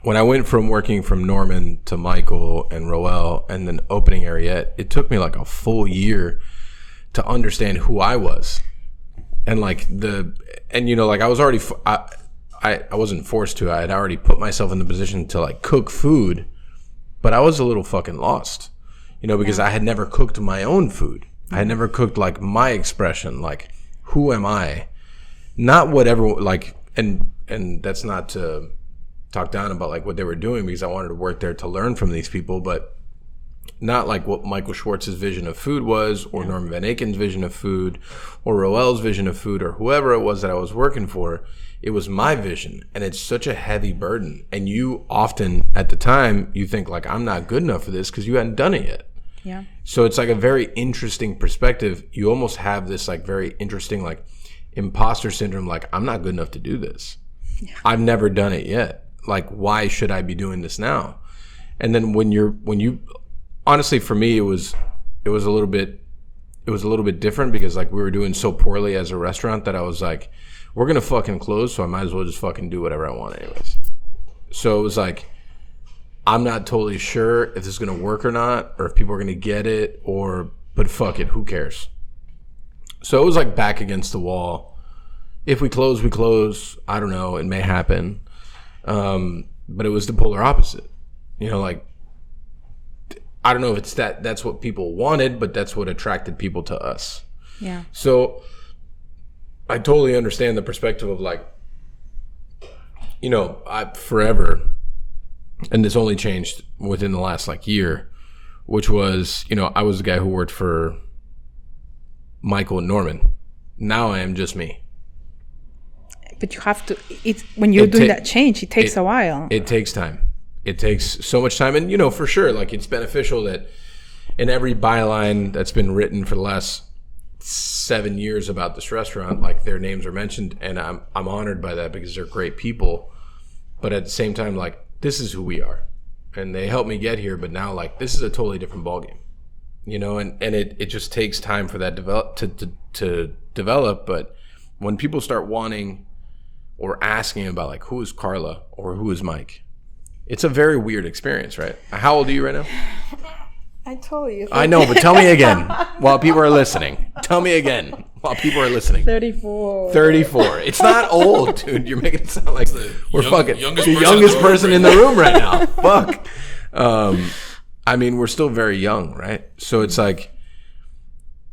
when I went from working from Norman to Michael and Roel and then opening Ariete, it took me like a full year to understand who I was. And like I was already, I wasn't forced to. I had already put myself in the position to like cook food, but I was a little fucking lost, because I had never cooked my own food. I had never cooked like my expression, like who am I? Not whatever, like, and that's not to talk down about like what they were doing, because I wanted to work there to learn from these people, but not like what Michael Schwartz's vision of food was, or Norman Van Aken's vision of food, or Roel's vision of food, or whoever it was that I was working for. It was my vision, and it's such a heavy burden. And you often, at the time, you think like, I'm not good enough for this because you hadn't done it yet. Yeah. So it's like a very interesting perspective. You almost have this like very interesting like imposter syndrome, like I'm not good enough to do this. Yeah. I've never done it yet. Like, why should I be doing this now? And then when you honestly, for me, it was a little bit different, because like we were doing so poorly as a restaurant that I was like, we're gonna fucking close, so I might as well just fucking do whatever I want anyways. So it was like, I'm not totally sure if this is gonna work or not, or if people are gonna get it, but fuck it, who cares? So it was like back against the wall. If we close, we close. I don't know, it may happen. But it was the polar opposite. Like, I don't know if it's that's what people wanted, but that's what attracted people to us. Yeah. So I totally understand the perspective of like, I forever, and this only changed within the last like year, which was, I was the guy who worked for Michael and Norman. Now I am just me. But you have to, when you're doing that change, it takes a while. It takes time. It takes so much time. And, for sure, like it's beneficial that in every byline that's been written for the last 7 years about this restaurant, like their names are mentioned. And I'm honored by that, because they're great people. But at the same time, like, this is who we are. And they helped me get here. But now, like, this is a totally different ballgame. And it just takes time for that to develop. But when people start wanting or asking about like, who is Karla or who is Mike, it's a very weird experience, right? How old are you right now? I told you. I know, but tell me again while people are listening. Tell me again while people are listening. 34. 34. It's not old, dude. You're making it sound like we're fucking the youngest person in the room right now. Fuck. I mean, we're still very young, right? So it's like,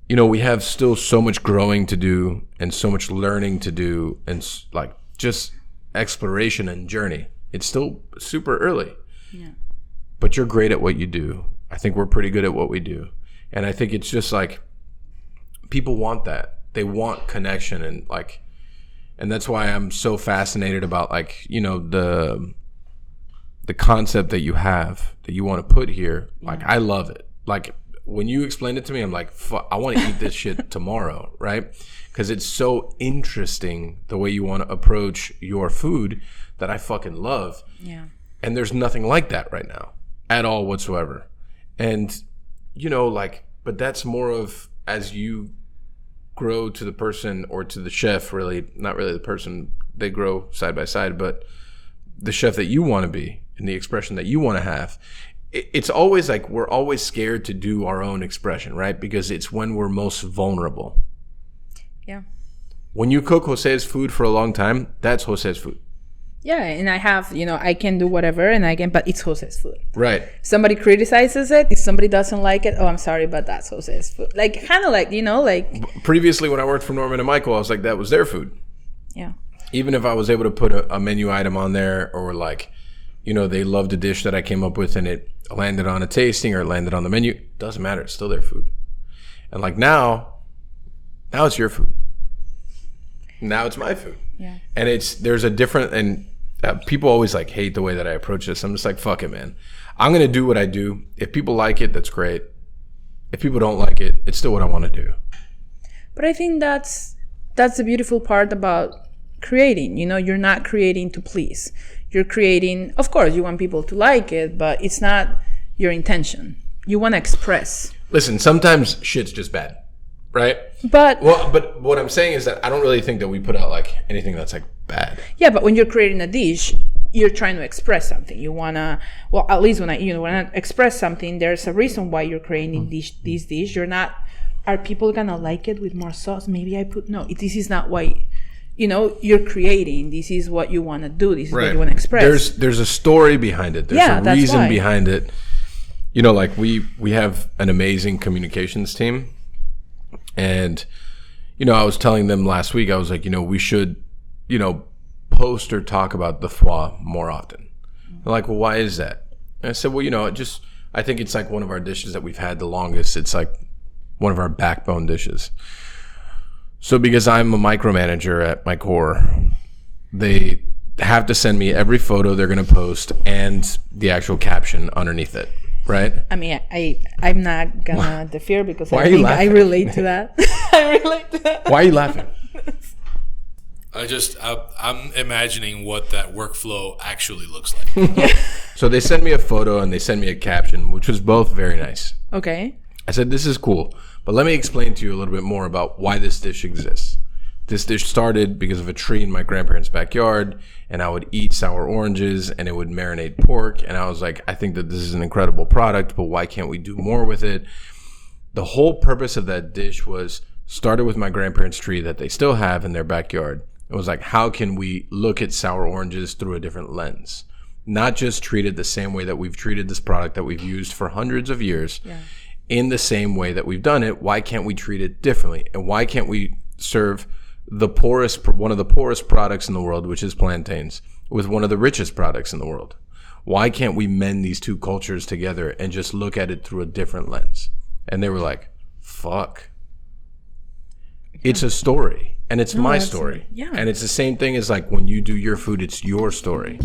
we have still so much growing to do and so much learning to do, and like just exploration and journey. It's still super early. Yeah. But you're great at what you do. I think we're pretty good at what we do. And I think it's just like, people want that. They want connection, and that's why I'm so fascinated about like, the concept that you have that you want to put here. Yeah. Like, I love it. Like, when you explained it to me, I'm like, fuck, I want to eat this shit tomorrow, right? Because it's so interesting the way you want to approach your food that I fucking love. Yeah. And there's nothing like that right now at all whatsoever. And, but that's more of as you grow to the person, or to the chef, really, not really the person, they grow side by side, but the chef that you want to be and the expression that you want to have. It's always like, we're always scared to do our own expression, right? Because it's when we're most vulnerable. Yeah. When you cook Jose's food for a long time, that's Jose's food. Yeah, and I have, I can do whatever, but it's Jose's food. Right. Somebody criticizes it. If somebody doesn't like it, oh, I'm sorry, but that's Jose's food. Like, kind of like, like. Previously, when I worked for Norman and Michael, I was like, that was their food. Yeah. Even if I was able to put a menu item on there, or like, they loved a dish that I came up with and it landed on a tasting or it landed on the menu, doesn't matter. It's still their food. And like now it's your food. Now it's my food. Yeah. And there's a different, and people always like hate the way that I approach this. I'm just like, fuck it, man. I'm going to do what I do. If people like it, that's great. If people don't like it, it's still what I want to do. But I think that's the beautiful part about creating. You're not creating to please. You're creating, of course, you want people to like it, but it's not your intention. You want to express. Listen, sometimes shit's just bad, right? But what I'm saying is that I don't really think that we put out like anything that's like bad. Yeah, but when you're creating a dish, you're trying to express something. You wanna, well, at least when I express something, there's a reason why you're creating this dish. You're not, are people gonna like it with more sauce? Maybe no, this is not why, you're creating. This is what you want to do. This is what you want to express. There's a story behind it. There's a reason behind it. Like we have an amazing communications team. And, I was telling them last week, I was like, we should, post or talk about the foie more often. They're like, well, why is that? And I said, well, I think it's like one of our dishes that we've had the longest. It's like one of our backbone dishes. So because I'm a micromanager at my core, they have to send me every photo they're going to post and the actual caption underneath it, right? I mean, I'm not going to interfere because I think I relate to that. I relate to that. Why are you laughing? I'm imagining what that workflow actually looks like. So they sent me a photo and they sent me a caption, which was both very nice. Okay. I said, this is cool, but let me explain to you a little bit more about why this dish exists. This dish started because of a tree in my grandparents' backyard, and I would eat sour oranges and it would marinate pork. And I was like, I think that this is an incredible product, but why can't we do more with it? The whole purpose of that dish was started with my grandparents' tree that they still have in their backyard. It was like, how can we look at sour oranges through a different lens? Not just treat it the same way that we've treated this product that we've used for hundreds of years. Yeah. In the same way that we've done it. Why can't we treat it differently? And why can't we serve one of the poorest products in the world, which is plantains, with one of the richest products in the world? Why can't we mend these two cultures together and just look at it through a different lens? And they were like, fuck. It's a story. And it's my story. Yeah. And it's the same thing as like when you do your food, it's your story.